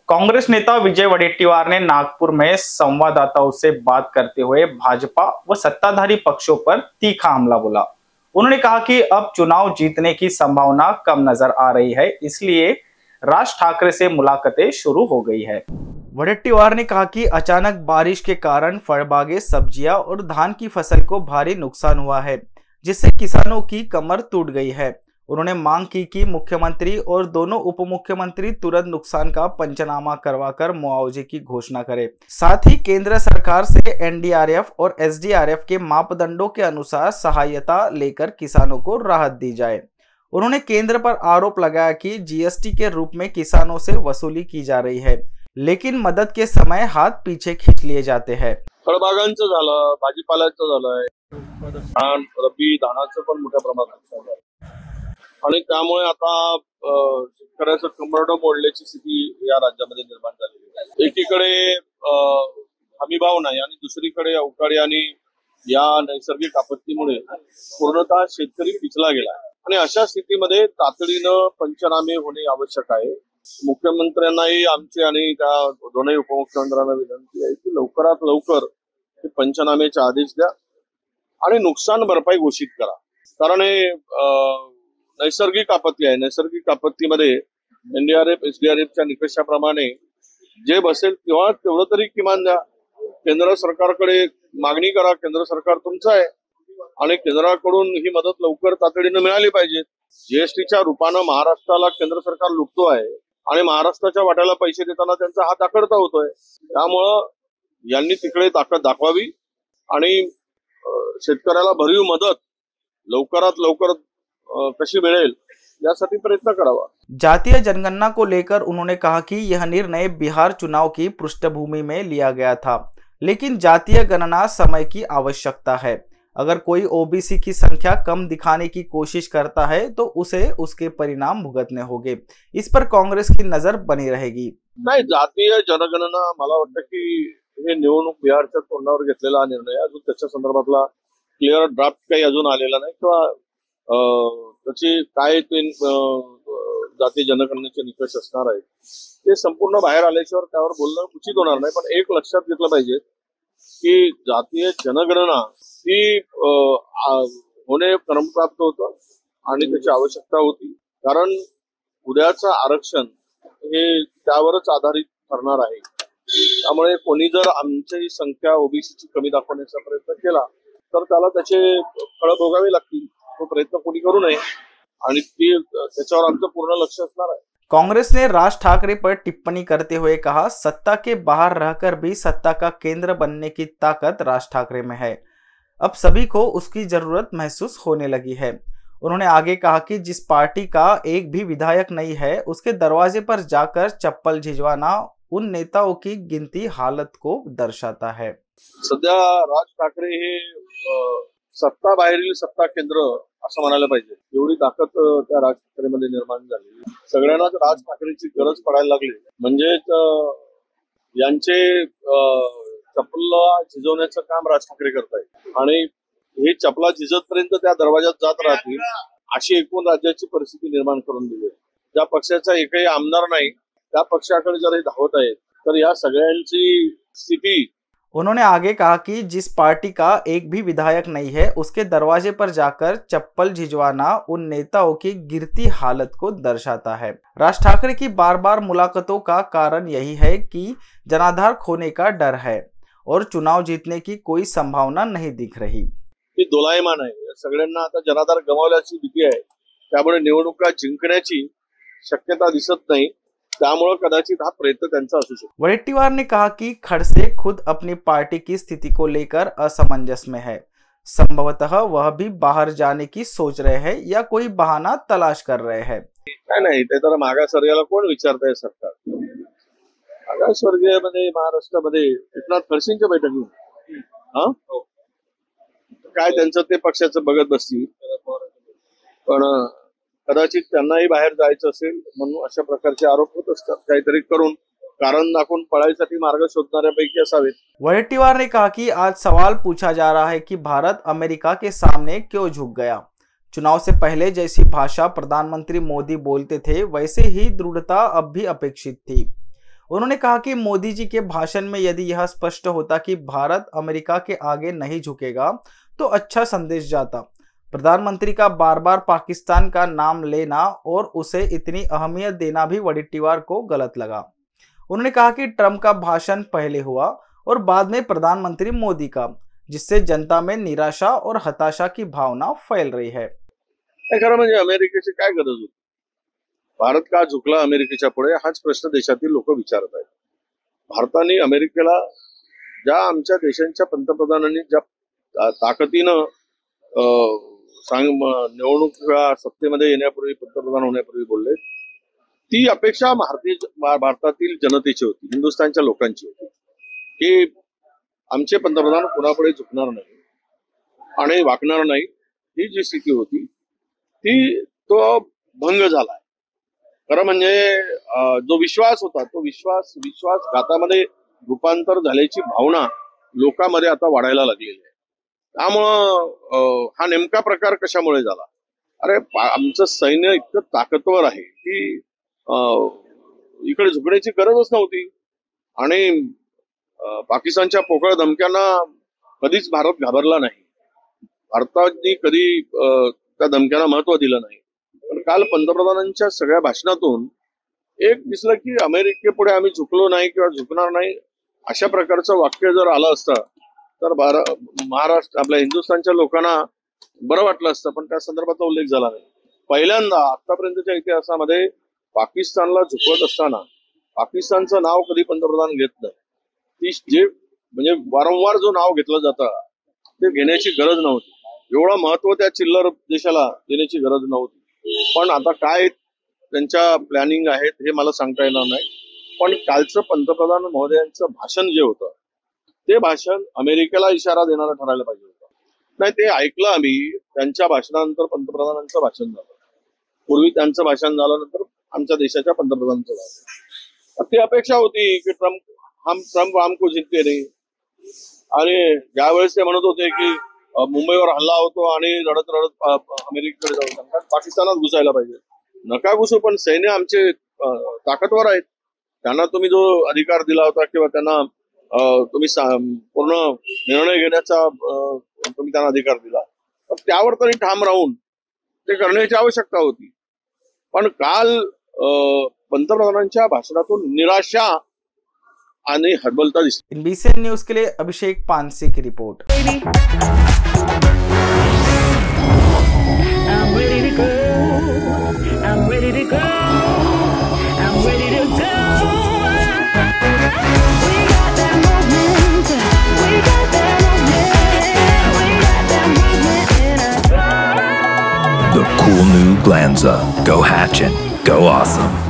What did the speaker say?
कांग्रेस नेता विजय वडेट्टीवार ने नागपुर में संवाददाताओं से बात करते हुए भाजपा व सत्ताधारी पक्षों पर तीखा हमला बोला। उन्होंने कहा कि अब चुनाव जीतने की संभावना कम नजर आ रही है, इसलिए राज ठाकरे से मुलाकातें शुरू हो गई है। वडेट्टीवार ने कहा कि अचानक बारिश के कारण फल बागें, सब्जियां और धान की फसल को भारी नुकसान हुआ है, जिससे किसानों की कमर टूट गई है। उन्होंने मांग की कि मुख्यमंत्री और दोनों उप मुख्यमंत्री तुरंत नुकसान का पंचनामा करवाकर मुआवजे की घोषणा करें। साथ ही केंद्र सरकार से एनडीआरएफ और एसडीआरएफ के मापदंडों के अनुसार सहायता लेकर किसानों को राहत दी जाए। उन्होंने केंद्र पर आरोप लगाया कि जीएसटी के रूप में किसानों से वसूली की जा रही है, लेकिन मदद के समय हाथ पीछे खींच लिए जाते हैं। फळबागांचं झालं, भाजीपाल्याचं झालंय, धान, रब्बी धानाचं पण मोठ्या प्रमाणात झालं आणि त्यामुळे आता शेतकऱ्याचं कंबरडं मोडल्याची स्थिती या राज्यामध्ये निर्माण झालेली आहे। एकीकडे हमीभाव नाही आणि दुसरीकडे अवकाळी आणि या नैसर्गिक आपत्तीमुळे पूर्णतः शेतकरी पिचला गेला आणि अशा स्थितीमध्ये तातडीनं पंचनामे होणे आवश्यक आहे। मुख्यमंत्र्यांनाही आमचे आणि त्या दोन्ही उपमुख्यमंत्र्यांना विनंती आहे की लवकरात लवकर हे पंचनामेचे आदेश द्या आणि नुकसान भरपाई घोषित करा, कारण हे नैसर्गिक आपत्ती आहे। नैसर्गिक आपत्तीमध्ये एनडीआरएफ एसडीआरएफच्या निकषाप्रमाणे जे बसेल तेव्हा तेवढं तरी किमान द्या। केंद्र सरकारकडे मागणी करा, केंद्र सरकार तुमचं आहे आणि केंद्राकडून ही मदत लवकर तातडीनं मिळाली पाहिजे। जीएसटीच्या रूपानं महाराष्ट्राला केंद्र सरकार लुटतो आहे आणि महाराष्ट्राच्या वाट्याला पैसे देताना त्यांचा हात आकडता होतोय। त्यामुळं यांनी तिकडे ताकद दाखवावी आणि शेतकऱ्याला भरीव मदत लवकरात लवकर कशी मिळेल यासाठी प्रयत्न करावा। जातीय जनगणना को लेकर उन्होंने कहा कि यह निर्णय बिहार चुनाव की पृष्ठभूमि में लिया गया था, लेकिन जातीय गणना समय की आवश्यकता है। अगर कोई ओबीसी की संख्या कम दिखाने की कोशिश करता है तो उसे उसके परिणाम भुगतने होंगे। इस पर कांग्रेस की नजर बनी रहेगी। नाही, जातीय जनगणना मला वाटतं की हे निवडणूक बिहारच्या तोंडावर घेतलेला निर्णय, अजून त्याच्या संदर्भातला क्लिअर ड्राफ्ट काही अजून आलेला नाही किंवा त्याची काय ते जातीय जनगणनेचे निकष असणार आहेत ते संपूर्ण बाहेर आल्याशिवाय त्यावर बोलणं उचित होणार नाही। पण एक लक्षात घेतलं पाहिजे की जातीय जनगणना ही होणे क्रमप्राप्त होतं आणि त्याची आवश्यकता होती, कारण उद्याचं आरक्षण हे त्यावरच आधारित ठरणार आहे। त्यामुळे कोणी जर आमची संख्या ओबीसीची कमी दाखवण्याचा प्रयत्न केला तर त्याला त्याचे फळ भोगावे लागतील। तो प्रयत्न कोणी करू नये आणि त्याच्यावर आमचं पूर्ण लक्ष असणार आहे। कांग्रेस ने राज ठाकरे पर टिप्पणी करते हुए कहा, सत्ता के बाहर रहकर भी सत्ता का केंद्र बनने की ताकत राज ठाकरे में है। अब सभी को उसकी जरूरत महसूस होने लगी है। उन्होंने आगे कहा कि जिस पार्टी का एक भी विधायक नहीं है, उसके दरवाजे पर जाकर चप्पल झिजवाना उन नेताओं की गिनती हालत को दर्शाता है। सध्या राज ठाकरे हे सत्ता बाहेरील सत्ता केंद्र असं म्हणायला पाहिजे, एवढी ताकद त्या राज ठाकरेमध्ये निर्माण झाली। सगळ्यांनाच राज ठाकरेची गरज पडायला लागली, म्हणजेच यांचे चपला झिजवण्याचं काम राज ठाकरे करतायत आणि हे चपला झिजतपर्यंत त्या दरवाजात जात राहतील अशी एकूण राज्याची परिस्थिती निर्माण करून दिली आहे। ज्या पक्षाचा एकही आमदार नाही त्या पक्षाकडे जर हे धावत आहेत तर या सगळ्यांची स्थिती। उन्होंने आगे कहा कि जिस पार्टी का एक भी विधायक नहीं है, उसके दरवाजे पर जाकर चप्पल झिजवाना उन नेताओं की गिरती हालत को दर्शाता है। राज ठाकरे की बार बार मुलाकातों का कारण यही है कि जनाधार खोने का डर है और चुनाव जीतने की कोई संभावना नहीं दिख रही। ही दोलायमान आहे, सगळ्यांना आता जनाधार गमावल्याची भीती आहे, त्यामुळे निवडणुका जिंकण्याची शक्यता दिसत नाही, त्यामुळे कदाचित हा प्रयत्न त्यांचा असू शकतो। वडेट्टीवार ने कहा कि खड़से खुद अपनी पार्टी की स्थिति को लेकर असमंजस में है। संभवतः वह भी बाहर जाने की सोच रहे हैं या कोई बहाना तलाश कर रहे हैं। नाही, ते तर मागासवर्गीयाला कोण विचारताय सरकार। मागासवर्गीयमध्ये महाराष्ट्रामध्ये एकनाथ खडसेंच्या बैठकी काय त्यांचं ते पक्षाचं बघत बसतील, पण कदाचित त्यांनाही बाहेर जायचं असेल म्हणून अशा प्रकारचे आरोप होत असतात। काहीतरी करून कारण दाखवून पळायसाठी मार्ग शोधणाऱ्यापैकी असावेत। वडेट्टीवार ने कहा कि आज सवाल पूछा जा रहा है कि भारत अमेरिका के सामने क्यों झुक गया। चुनाव से पहले जैसी भाषा प्रधानमंत्री मोदी बोलते थे, वैसे ही दृढ़ता अब भी अपेक्षित थी। उन्होंने कहा कि मोदी जी के भाषण में यदि यह स्पष्ट होता कि भारत अमेरिका के आगे नहीं झुकेगा तो अच्छा संदेश जाता। प्रधानमंत्री का बार बार पाकिस्तान का नाम लेना और उसे इतनी अहमियत देना भी वडेट्टीवार को गलत लगा। उन्होंने कहा कि ट्रंप का भाषण पहले हुआ और बाद में प्रधानमंत्री मोदी का, जिससे जनता में निराशा और हताशा की भावना फैल रही है। खरं म्हणजे अमेरिकेची काय गरज होती? भारत का झुकला अमेरिकेच्या पुढे हाच प्रश्न देशातील लोक विचारत आहेत। भारताने अमेरिकेला ज्या आमच्या देशांच्या पंतप्रधानांनी ज्या ताकदीनं निवडणूक किंवा सत्तेमध्ये येण्यापूर्वी पंतप्रधान होण्यापूर्वी बोलले, ती अपेक्षा भारतातील जनतेची होती, हिंदुस्थानच्या लोकांची होती की आमचे पंतप्रधान कोणापुढे झुकणार नाही आणि वाकणार नाही। ही जी स्थिती होती ती तो भंग झाला। खरं म्हणजे जो विश्वास होता तो विश्वासघातामध्ये रूपांतर झाल्याची भावना लोकांमध्ये आता वाढायला लागलेली आहे। त्यामुळं हा नेमका प्रकार कशामुळे झाला? अरे आमचं सैन्य इतकं ताकदवर आहे की इकडे झुकण्याची गरजच नव्हती आणि पाकिस्तानच्या पोकळ धमक्यांना कधीच भारत घाबरला नाही। भारताने कधी त्या धमक्यांना महत्व दिलं नाही। पण काल पंतप्रधानांच्या सगळ्या भाषणातून एक दिसलं की अमेरिकेपुढे आम्ही झुकलो नाही किंवा झुकणार नाही अशा प्रकारचं वाक्य जर आलं असतं तर महाराष्ट्र आपल्या हिंदुस्थानच्या लोकांना बरं वाटलं असतं, पण त्या संदर्भाचा उल्लेख झाला नाही। पहिल्यांदा आतापर्यंतच्या इतिहासामध्ये पाकिस्तानला झुकवत असताना पाकिस्तानचं नाव कधी पंतप्रधान घेत नाही। ती जे म्हणजे वारंवार जो नाव घेतलं जातं ते घेण्याची गरज नव्हती, एवढं महत्व त्या चिल्लर देशाला देण्याची गरज नव्हती। पण आता काय त्यांच्या प्लॅनिंग आहेत हे मला सांगता येणार नाही। पण कालचं पंतप्रधान महोदयांचं भाषण जे होतं ते भाषण अमेरिकेला इशारा देणारं ठरायला पाहिजे होतं। नाही, ते ऐकलं आम्ही। त्यांच्या भाषणानंतर पंतप्रधानांचं भाषण झालं, पूर्वी त्यांचं भाषण झाल्यानंतर आमच्या देशाच्या पंतप्रधानांचं झालं। ती अपेक्षा होती की ट्रम्प हमको जिंकते नाही। आणि ज्यावेळेस ते म्हणत होते की मुंबईवर हल्ला होतो आणि रडत रडत अमेरिकेकडे जाऊ शकतात, पाकिस्तानात घुसायला पाहिजे, नका घुसू, पण सैन्य आमचे ताकदवर आहेत, त्यांना तुम्ही जो अधिकार दिला होता किंवा त्यांना तुम्ही पूर्ण निर्णय घेण्याचा तुम्ही त्यांना अधिकार दिला, तर त्यावर तरी ठाम राहून ते करण्याची आवश्यकता होती। पण काल पंतप्रधानांच्या भाषणातून निराशा आणि हतबलता दिसली। NBCN न्यूज के लिए अभिषेक पानसे की report. The cool new Glanza. Go Hatchin'. Go awesome.